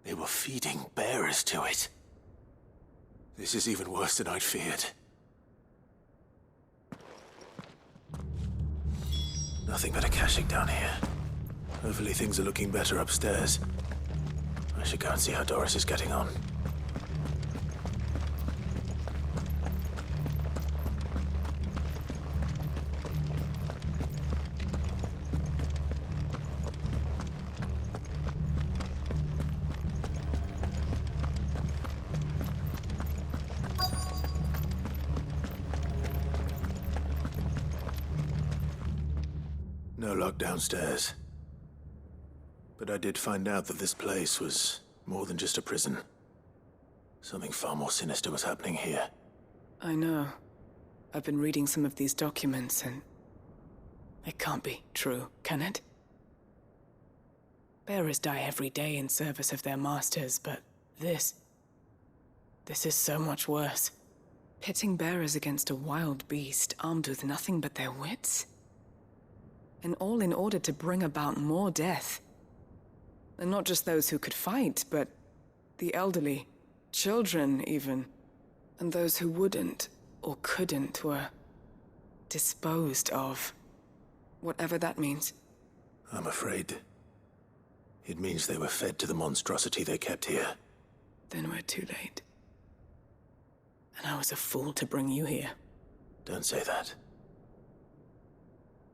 They were feeding bearers to it. This is even worse than I'd feared. Nothing but a caching down here. Hopefully things are looking better upstairs. I should go and see how Doris is getting on. No lock downstairs. But I did find out that this place was more than just a prison. Something far more sinister was happening here. I know. I've been reading some of these documents and... it can't be true, can it? Bearers die every day in service of their masters, but this is so much worse. Pitting bearers against a wild beast armed with nothing but their wits? And all in order to bring about more death. And not just those who could fight, but the elderly, children even. And those who wouldn't or couldn't were disposed of. Whatever that means. I'm afraid it means they were fed to the monstrosity they kept here. Then we're too late. And I was a fool to bring you here. Don't say that.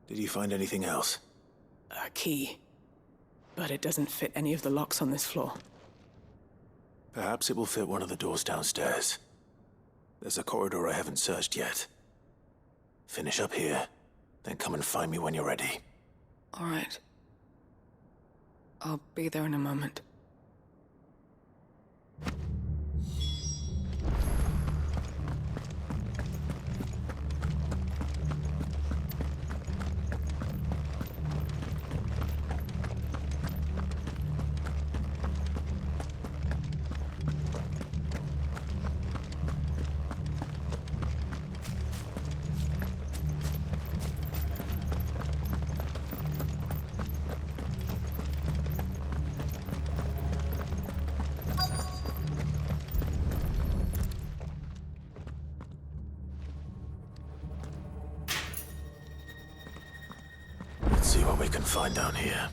Did you find anything else? A key. But it doesn't fit any of the locks on this floor. Perhaps it will fit one of the doors downstairs. There's a corridor I haven't searched yet. Finish up here, then come and find me when you're ready. All right. I'll be there in a moment. Let's see what we can find down here.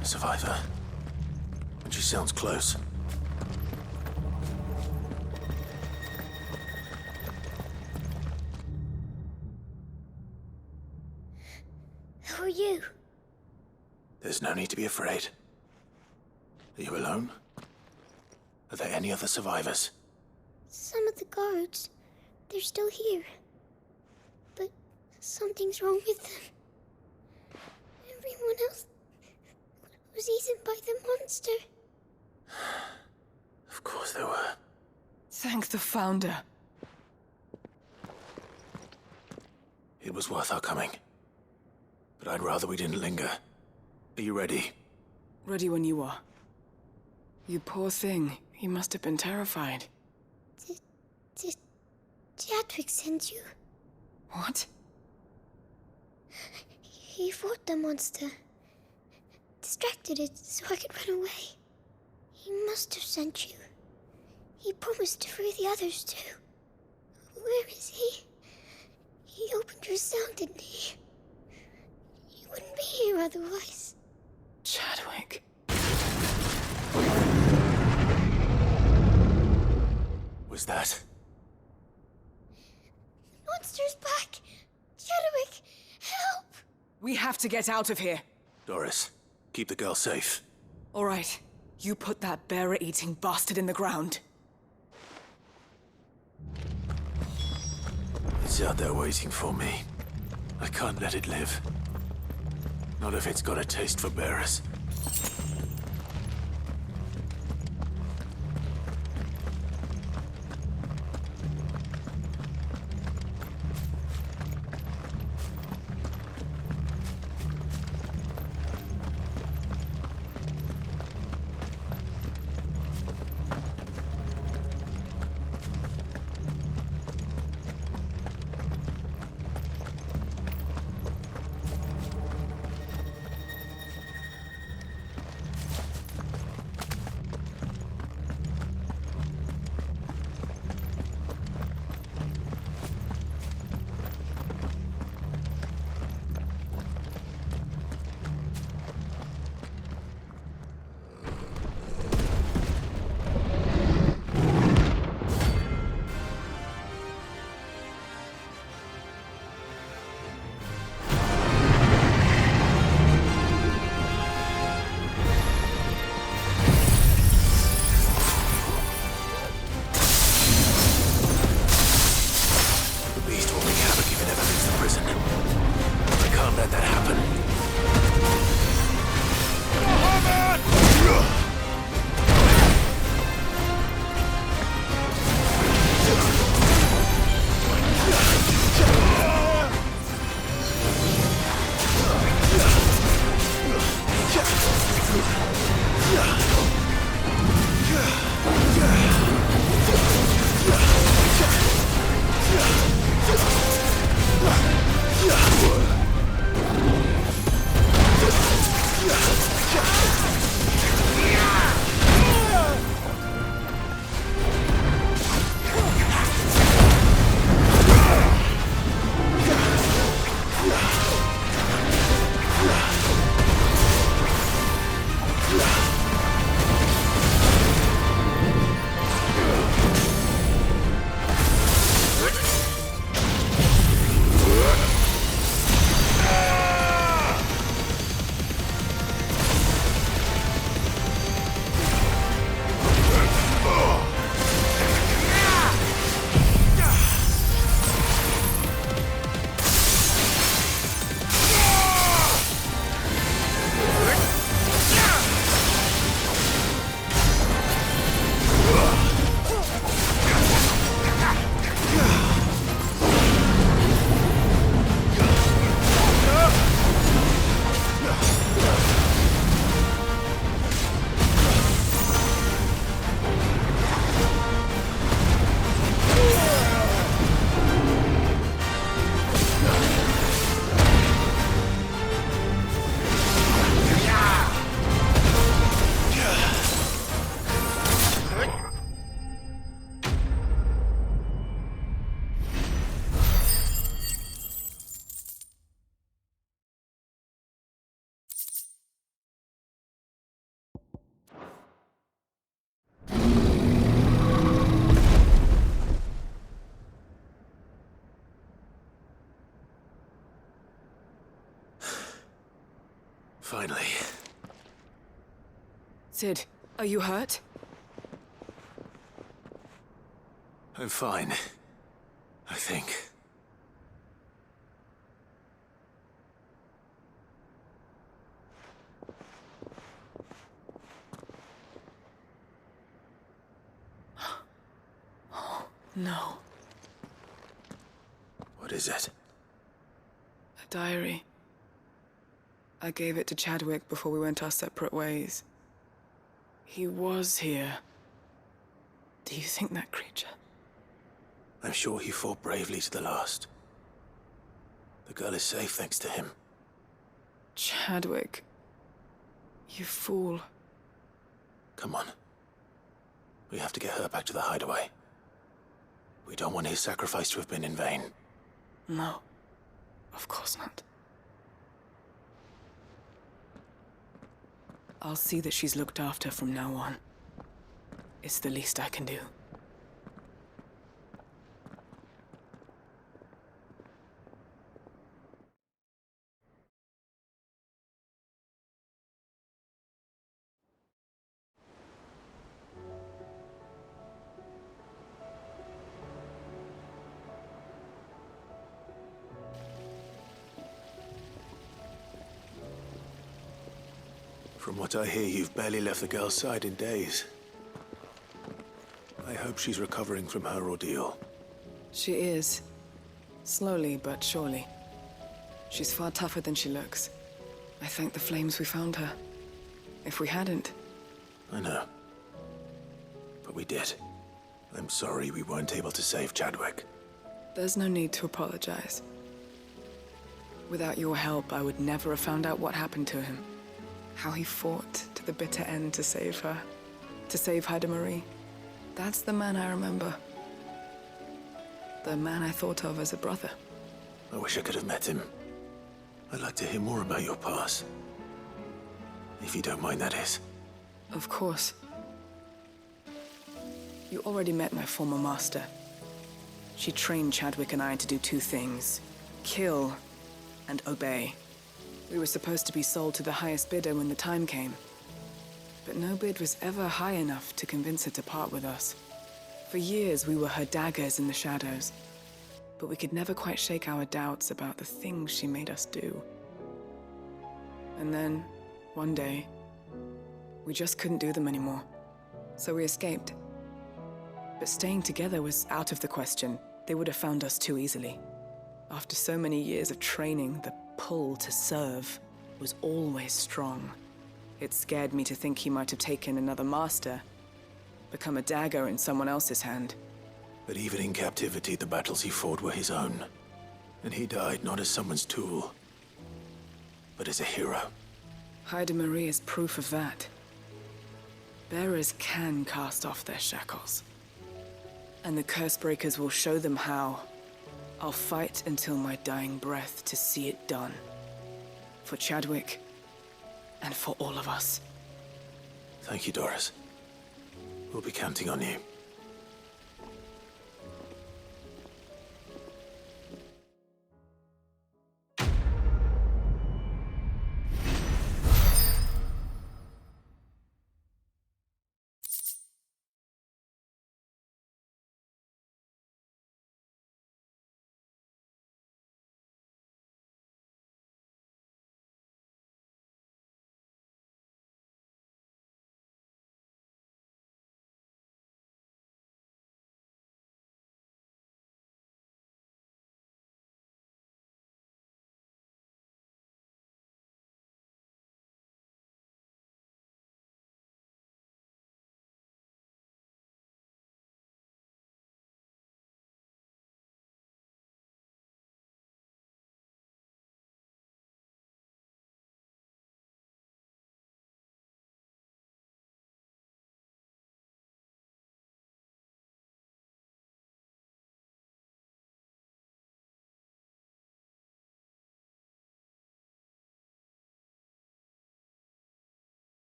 A survivor. And she sounds close. Who are you? There's no need to be afraid. Are you alone? Are there any other survivors? Some of the guards. They're still here. But something's wrong with them. Everyone else was eaten by the monster. Of course they were. Thank the Founder. It was worth our coming. But I'd rather we didn't linger. Are you ready? Ready when you are. You poor thing. You must have been terrified. Did Chadwick send you? What? He fought the monster. Distracted it so I could run away. He must have sent you. He promised to free the others too. Where is he? He opened your cell, didn't he? You wouldn't be here otherwise. Chadwick. Was that? Monster's back! Chadwick, help! We have to get out of here. Doris, keep the girl safe. All right. You put that bearer-eating bastard in the ground. It's out there waiting for me. I can't let it live. Not if it's got a taste for bearers. Finally. Sid, are you hurt? I'm fine. I think. No. What is it? A diary. I gave it to Chadwick before we went our separate ways. He was here. Do you think that creature? I'm sure he fought bravely to the last. The girl is safe thanks to him. Chadwick. You fool. Come on. We have to get her back to the hideaway. We don't want his sacrifice to have been in vain. No. Of course not. I'll see that she's looked after from now on. It's the least I can do. From what I hear, you've barely left the girl's side in days. I hope she's recovering from her ordeal. She is. Slowly but surely. She's far tougher than she looks. I thank the flames we found her. If we hadn't... I know. But we did. I'm sorry we weren't able to save Chadwick. There's no need to apologize. Without your help, I would never have found out what happened to him. How he fought to the bitter end to save her. To save Haida Marie. That's the man I remember. The man I thought of as a brother. I wish I could have met him. I'd like to hear more about your past. If you don't mind, that is. Of course. You already met my former master. She trained Chadwick and I to do two things. Kill and obey. We were supposed to be sold to the highest bidder when the time came. But no bid was ever high enough to convince her to part with us. For years, we were her daggers in the shadows. But we could never quite shake our doubts about the things she made us do. And then, one day, we just couldn't do them anymore. So we escaped. But staying together was out of the question. They would have found us too easily. After so many years of training, the pull to serve was always strong. It scared me to think he might have taken another master, become a dagger in someone else's hand. But even in captivity, the battles he fought were his own. And he died not as someone's tool, but as a hero. Haida Marie is proof of that. Bearers can cast off their shackles. And the Cursebreakers will show them how. I'll fight until my dying breath to see it done. For Chadwick, and for all of us. Thank you, Doris. We'll be counting on you.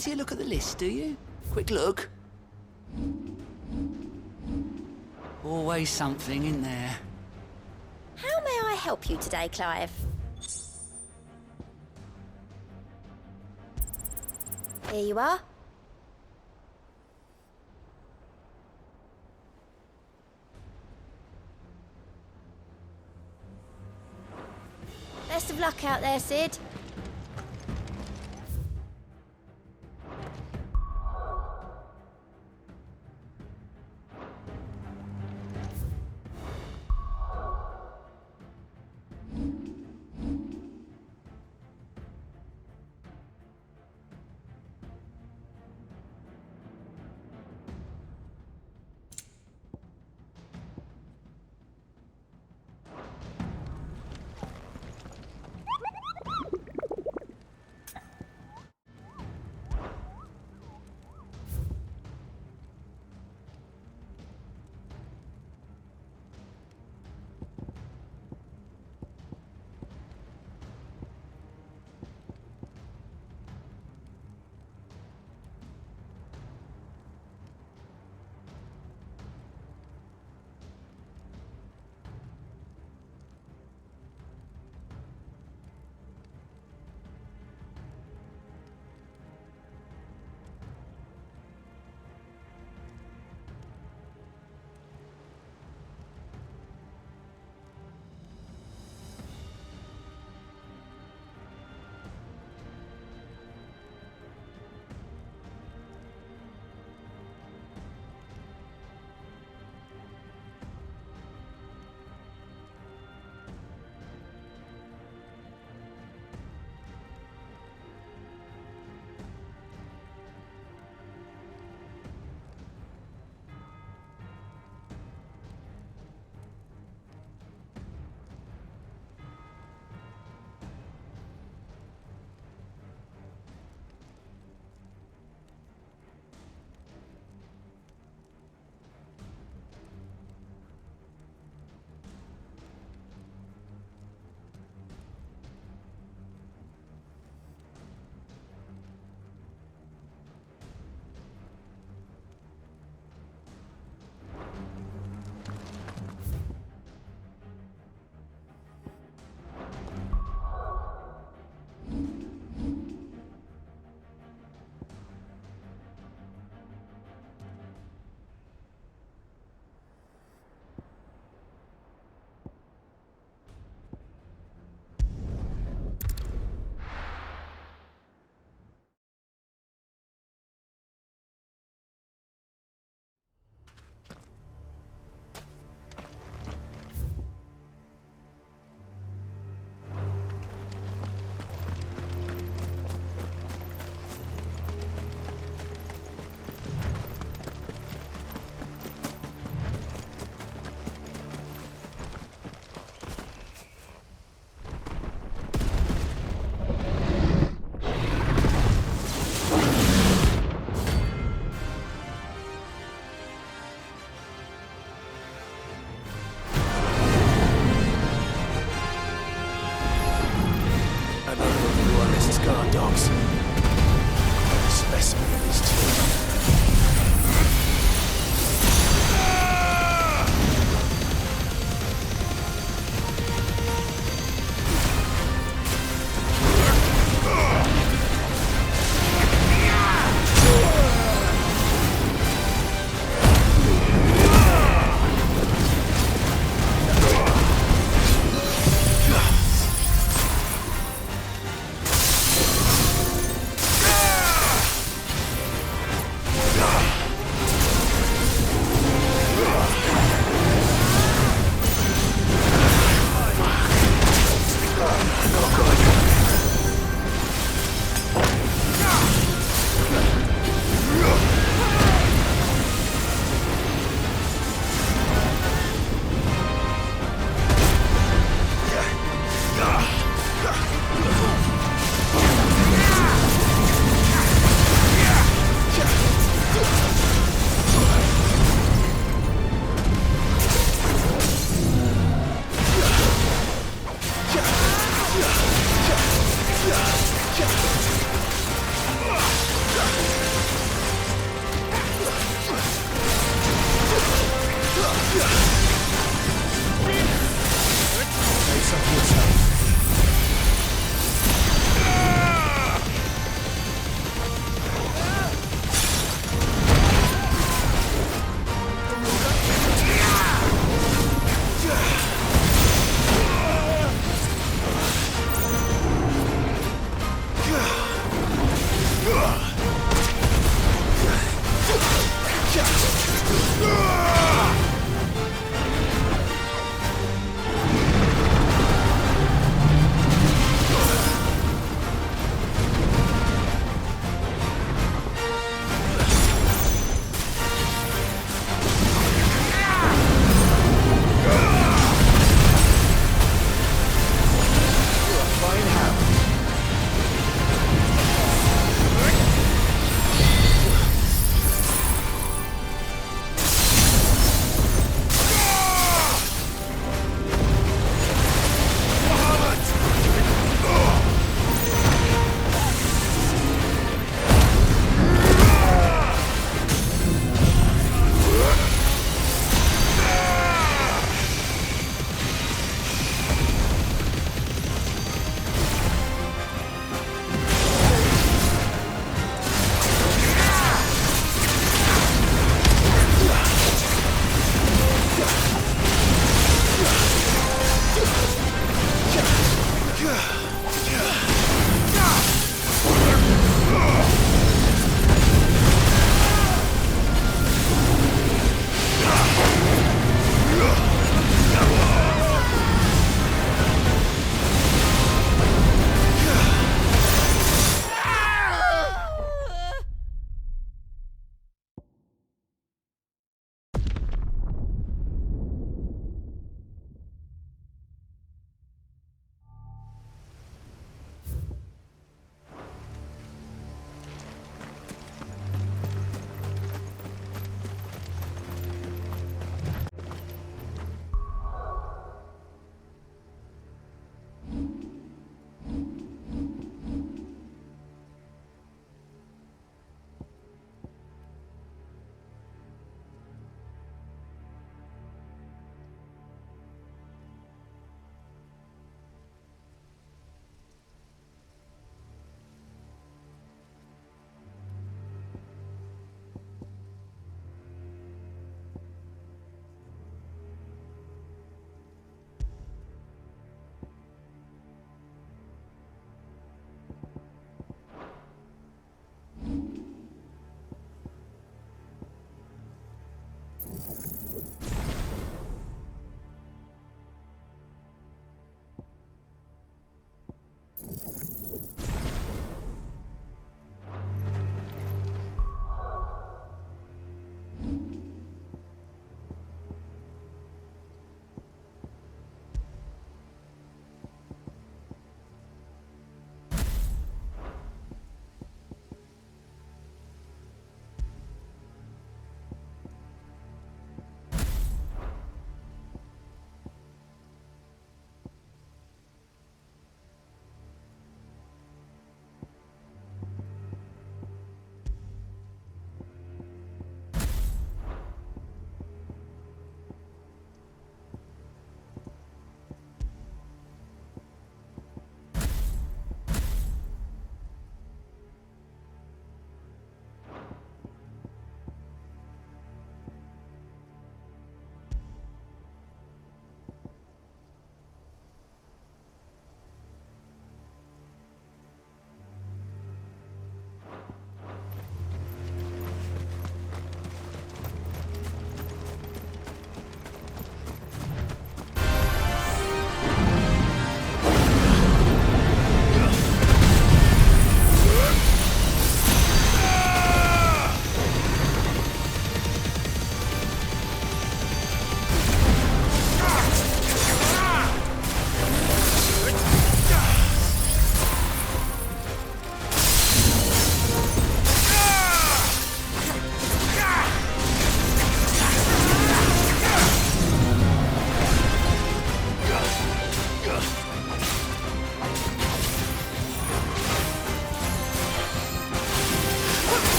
fancy a look at the list, do you? Quick look. Always something in there. How may I help you today, Clive? Here you are. Best of luck out there, Sid.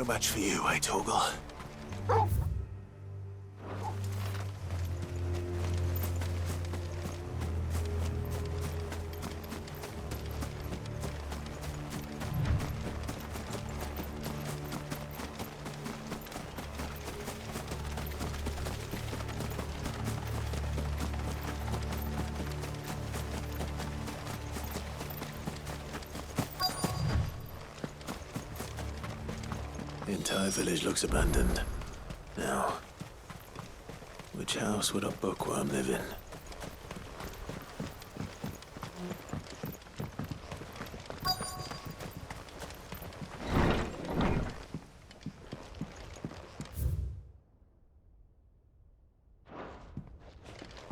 No match for you, eh, Torgal? The entire village looks abandoned. Now, which house would a bookworm live in?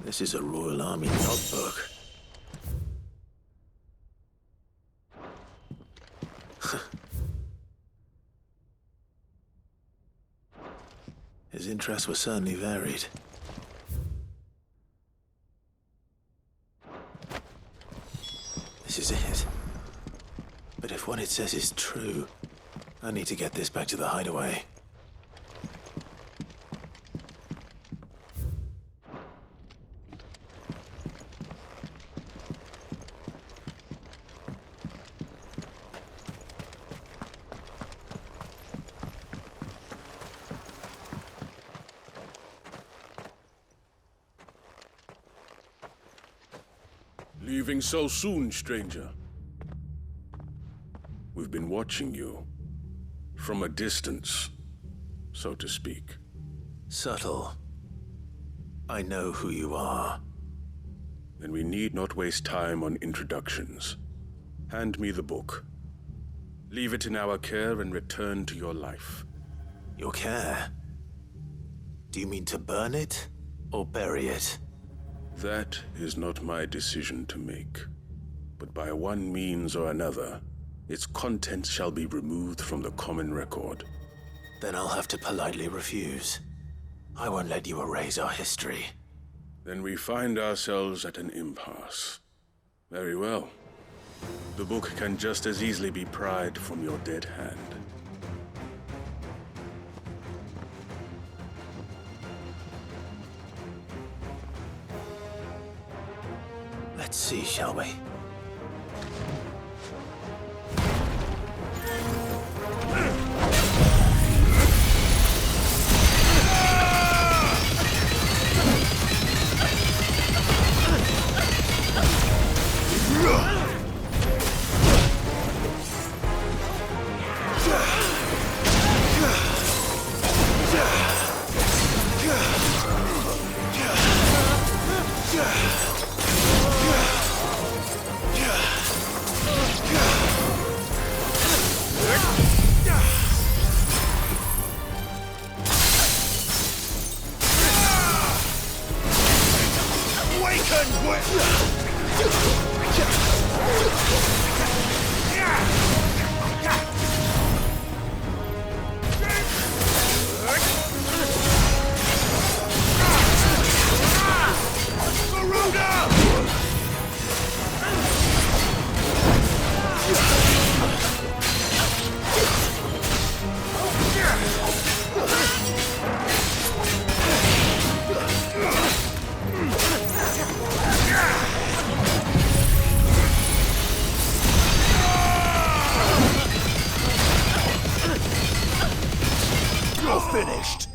This is a Royal Army logbook. His interests were certainly varied. This is it. But if what it says is true, I need to get this back to the hideaway. Leaving so soon, stranger? We've been watching you. From a distance, so to speak. Subtle. I know who you are. Then we need not waste time on introductions. Hand me the book. Leave it in our care and return to your life. Your care? Do you mean to burn it or bury it? That is not my decision to make. But by one means or another, its contents shall be removed from the common record. Then I'll have to politely refuse. I won't let you erase our history. Then we find ourselves at an impasse. Very well. The book can just as easily be pried from your dead hand. Let's see, shall we? Finished.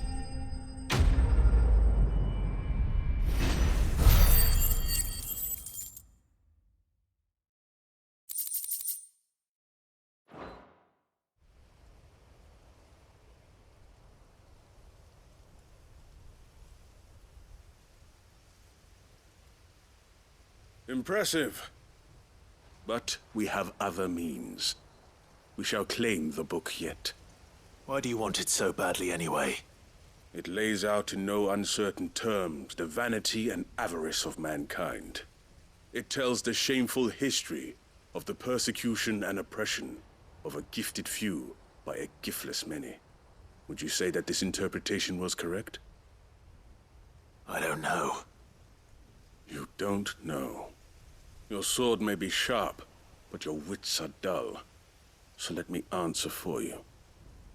Impressive. But we have other means. We shall claim the book yet. Why do you want it so badly anyway? It lays out in no uncertain terms the vanity and avarice of mankind. It tells the shameful history of the persecution and oppression of a gifted few by a giftless many. Would you say that this interpretation was correct? I don't know. You don't know. Your sword may be sharp, but your wits are dull. So let me answer for you.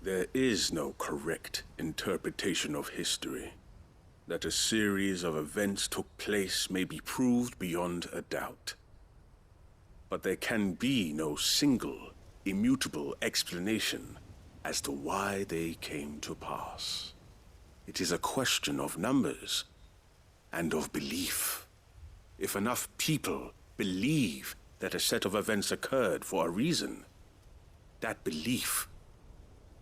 There is no correct interpretation of history. That a series of events took place may be proved beyond a doubt. But there can be no single, immutable explanation as to why they came to pass. It is a question of numbers and of belief. If enough people believe that a set of events occurred for a reason, that belief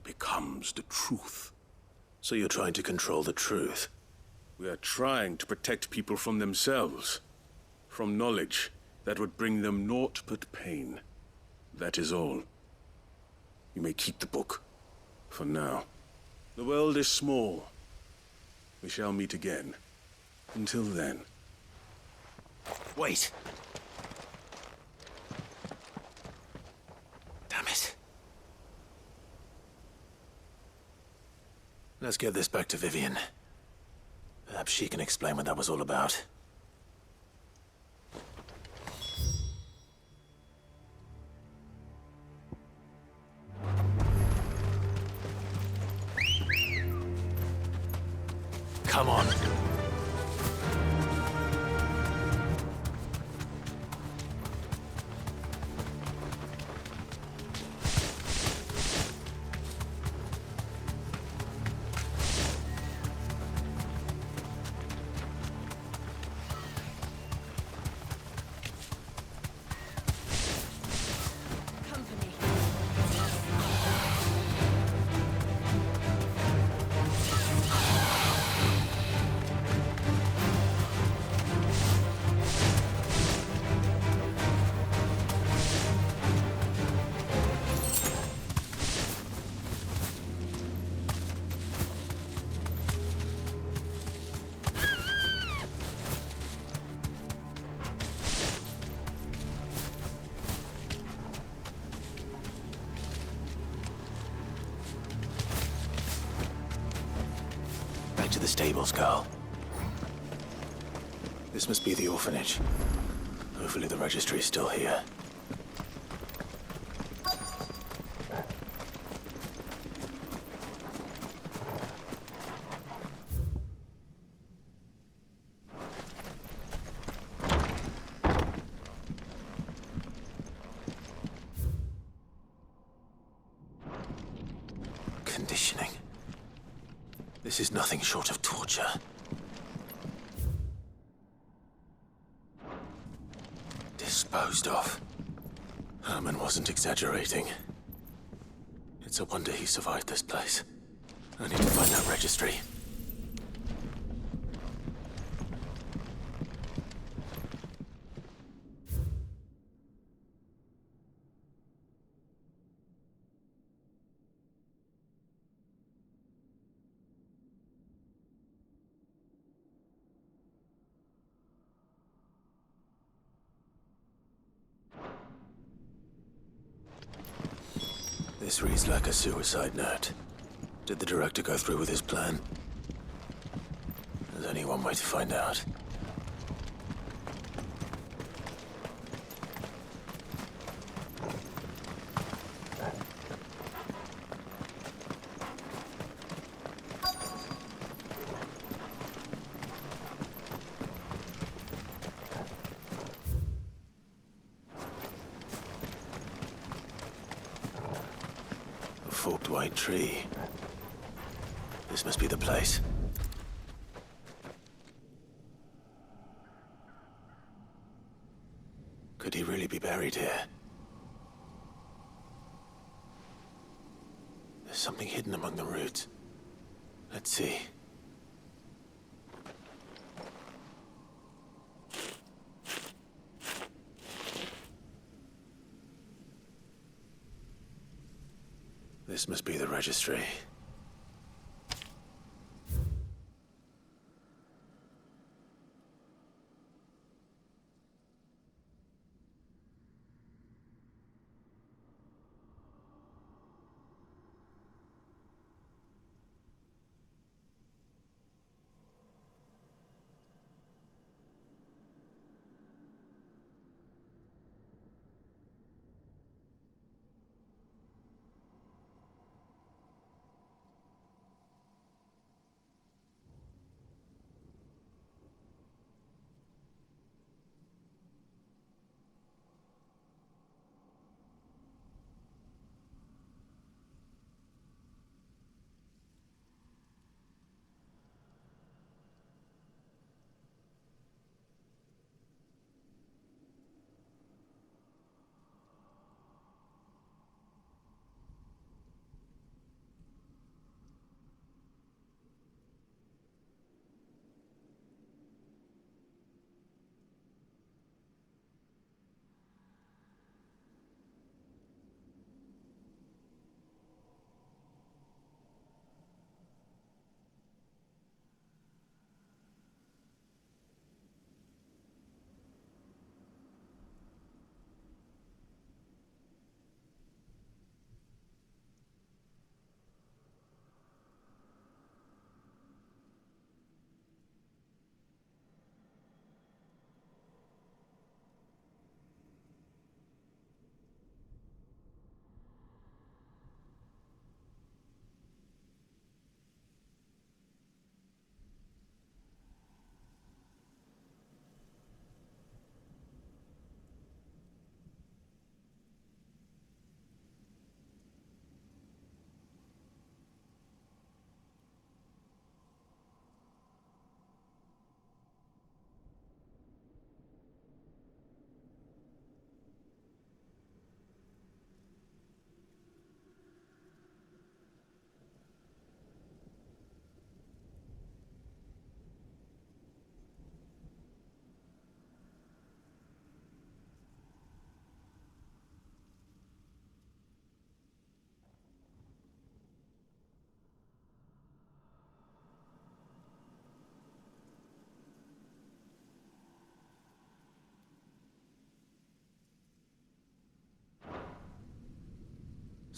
becomes the truth. So you're trying to control the truth? We are trying to protect people from themselves, from knowledge that would bring them naught but pain. That is all. You may keep the book, for now. The world is small. We shall meet again. Until then. Wait! Damn it. Let's get this back to Vivian. Perhaps she can explain what that was all about. Come on. Back to the stables, Carl. This must be the orphanage. Hopefully the registry is still here. Conditioning. This is nothing short of torture. Disposed of. Herman wasn't exaggerating. It's a wonder he survived this place. I need to find that registry. This reads like a suicide note. Did the director go through with his plan? There's only one way to find out. Forked white tree. This must be the place. Could he really be buried here? There's something hidden among the roots. Let's see. This must be the registry.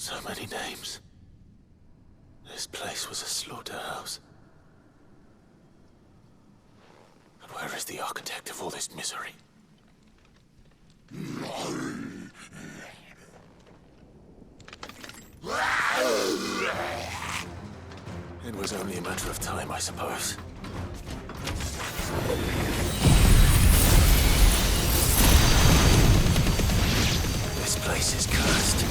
So many names. This place was a slaughterhouse. And where is the architect of all this misery? It was only a matter of time, I suppose. This place is cursed.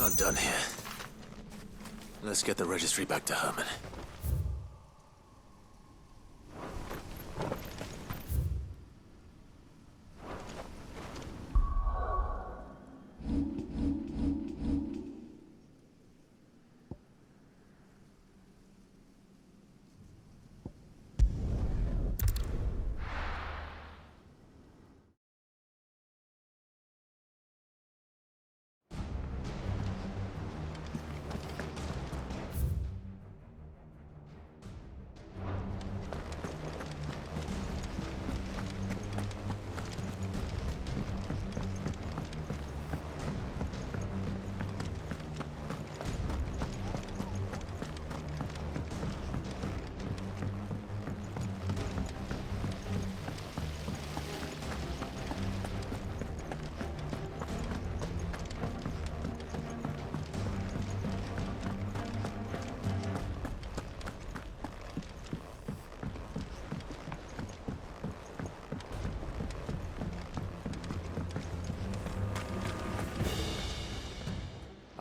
I'm done here. Let's get the registry back to Herman.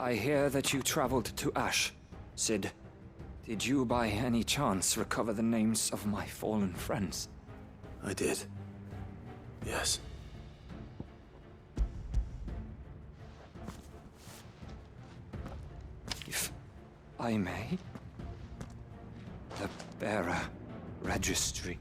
I hear that you traveled to Ash, Sid. Did you by any chance recover the names of my fallen friends? I did. Yes. If I may? The bearer registry.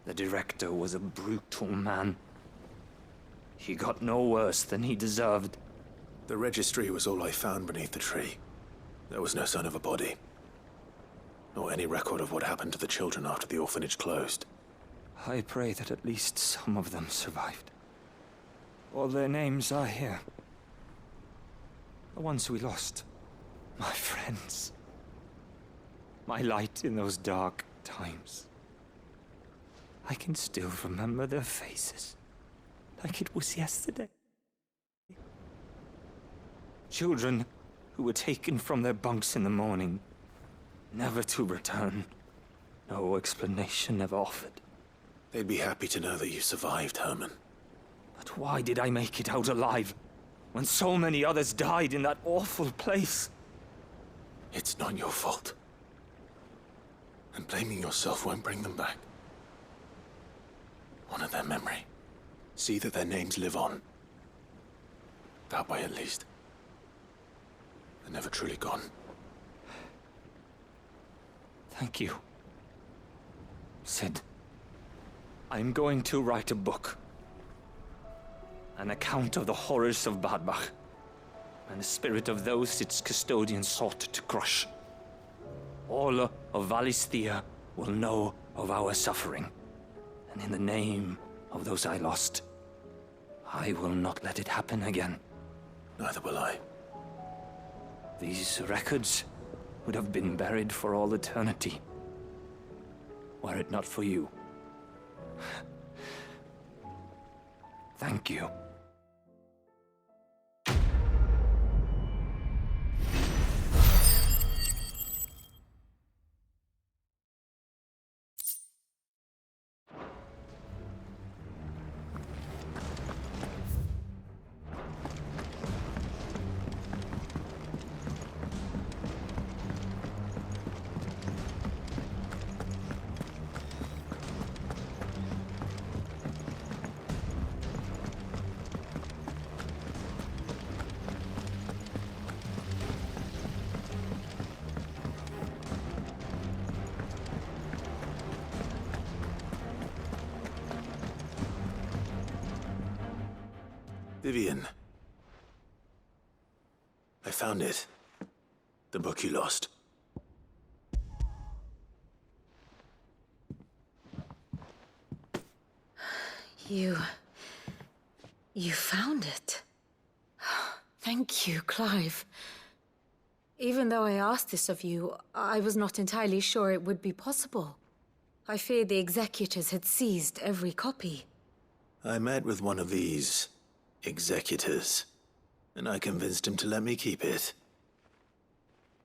The director was a brutal man. He got no worse than he deserved. The registry was all I found beneath the tree. There was no sign of a body. Nor any record of what happened to the children after the orphanage closed. I pray that at least some of them survived. All their names are here. The ones we lost. My friends. My light in those dark times. I can still remember their faces, like it was yesterday. Children who were taken from their bunks in the morning, never to return. No explanation ever offered. They'd be happy to know that you survived, Herman. But why did I make it out alive, when so many others died in that awful place? It's not your fault. And blaming yourself won't bring them back. Honor their memory. See that their names live on. That way, at least, They're never truly gone. Thank you. Sid, I'm going to write a book. An account of the horrors of Badbach, and the spirit of those its custodians sought to crush. All of Valisthea will know of our suffering, and in the name of those I lost, I will not let it happen again. Neither will I. These records would have been buried for all eternity, were it not for you. Thank you. Vivian. I found it. The book you lost. You found it. Thank you, Clive. Even though I asked this of you, I was not entirely sure it would be possible. I feared the executors had seized every copy. I met with one of these executors, and I convinced him to let me keep it.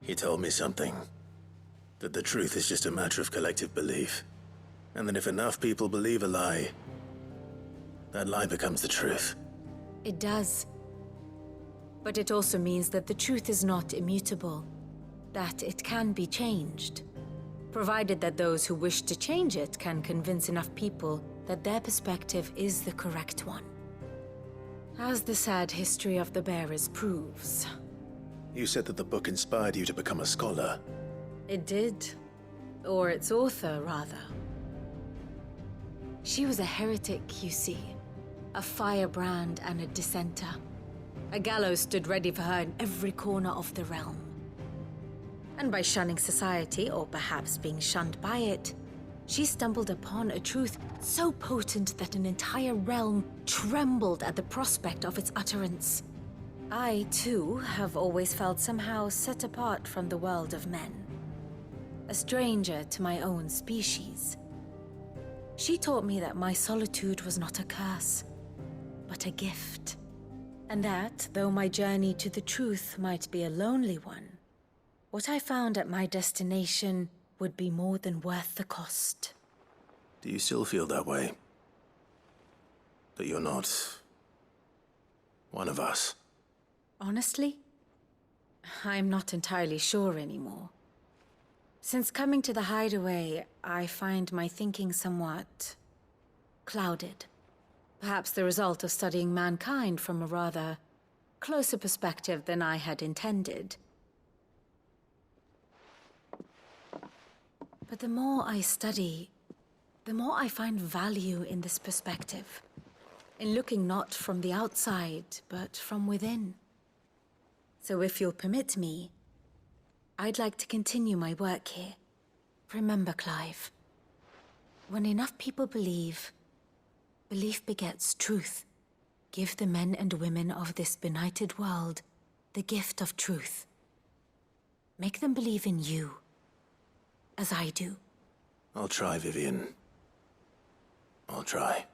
He told me something. That the truth is just a matter of collective belief. And that if enough people believe a lie, that lie becomes the truth. It does. But it also means that the truth is not immutable. That it can be changed. Provided that those who wish to change it can convince enough people that their perspective is the correct one. As the sad history of the bearers proves. You said that the book inspired you to become a scholar. It did. Or its author, rather. She was a heretic, you see. A firebrand and a dissenter. A gallows stood ready for her in every corner of the realm. And by shunning society, or perhaps being shunned by it, she stumbled upon a truth so potent that an entire realm trembled at the prospect of its utterance. I, too, have always felt somehow set apart from the world of men. A stranger to my own species. She taught me that my solitude was not a curse, but a gift. And that, though my journey to the truth might be a lonely one, what I found at my destination would be more than worth the cost. Do you still feel that way? That you're not one of us? Honestly, I'm not entirely sure anymore. Since coming to the hideaway, I find my thinking somewhat clouded. Perhaps the result of studying mankind from a rather closer perspective than I had intended. But the more I study, the more I find value in this perspective. In looking not from the outside, but from within. So if you'll permit me, I'd like to continue my work here. Remember, Clive, when enough people believe, belief begets truth. Give the men and women of this benighted world the gift of truth. Make them believe in you, as I do. I'll try, Vivian. I'll try.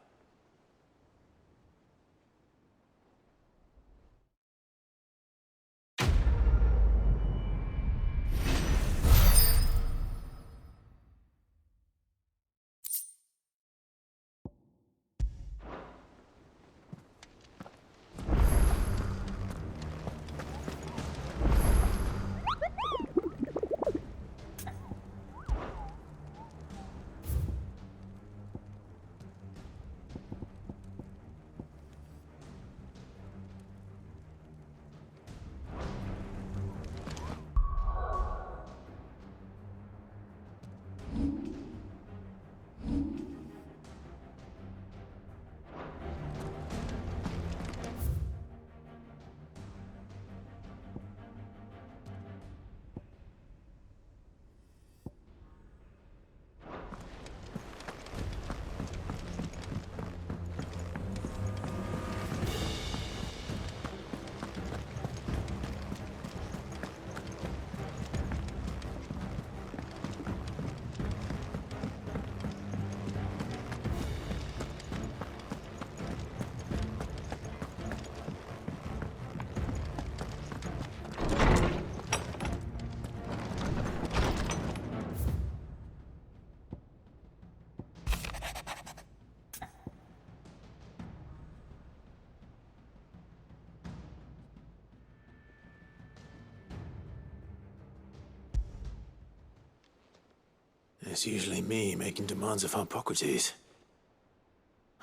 It's usually me making demands of Hippocrates.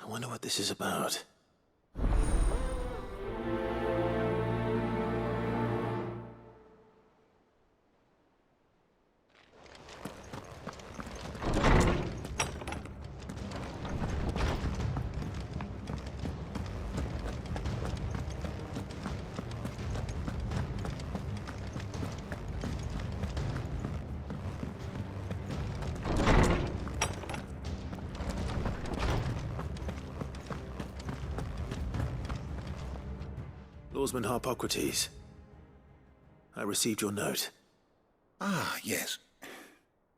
I wonder what this is about. Lawsman Hippocrates, I received your note. Ah, yes.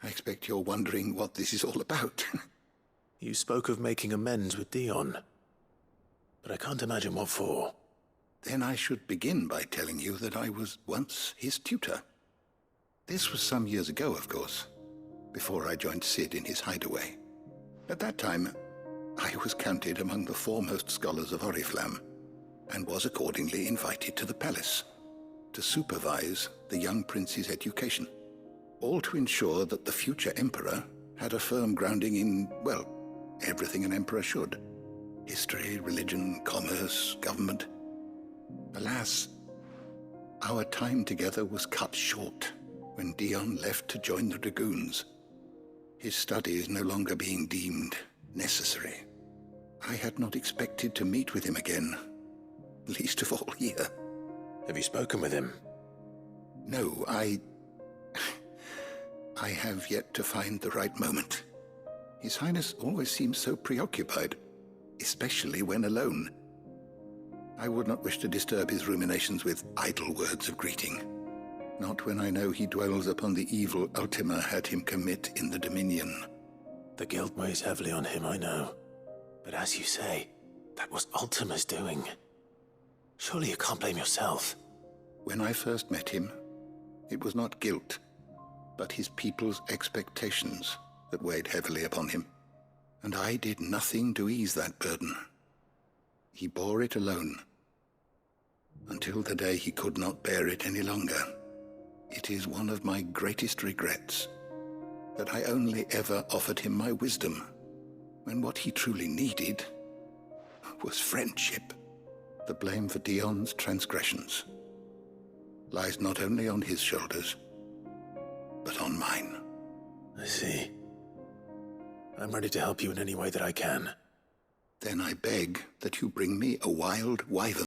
I expect you're wondering what this is all about. You spoke of making amends with Dion, but I can't imagine what for. Then I should begin by telling you that I was once his tutor. This was some years ago, of course, before I joined Sid in his hideaway. At that time, I was counted among the foremost scholars of Oriflamme, and was accordingly invited to the palace to supervise the young prince's education, all to ensure that the future emperor had a firm grounding in, well, everything an emperor should. History, religion, commerce, government. Alas, our time together was cut short when Dion left to join the dragoons, his studies no longer being deemed necessary. I had not expected to meet with him again, least of all here. Have you spoken with him? No, I have yet to find the right moment. His Highness always seems so preoccupied, especially when alone. I would not wish to disturb his ruminations with idle words of greeting, not when I know he dwells upon the evil Ultima had him commit in the Dominion. The guilt weighs heavily on him, I know. But as you say, that was Ultima's doing. Surely you can't blame yourself. When I first met him, it was not guilt, but his people's expectations that weighed heavily upon him. And I did nothing to ease that burden. He bore it alone, until the day he could not bear it any longer. It is one of my greatest regrets that I only ever offered him my wisdom, when what he truly needed was friendship. The blame for Dion's transgressions lies not only on his shoulders, but on mine. I see. I'm ready to help you in any way that I can. Then I beg that you bring me a wild wyvern.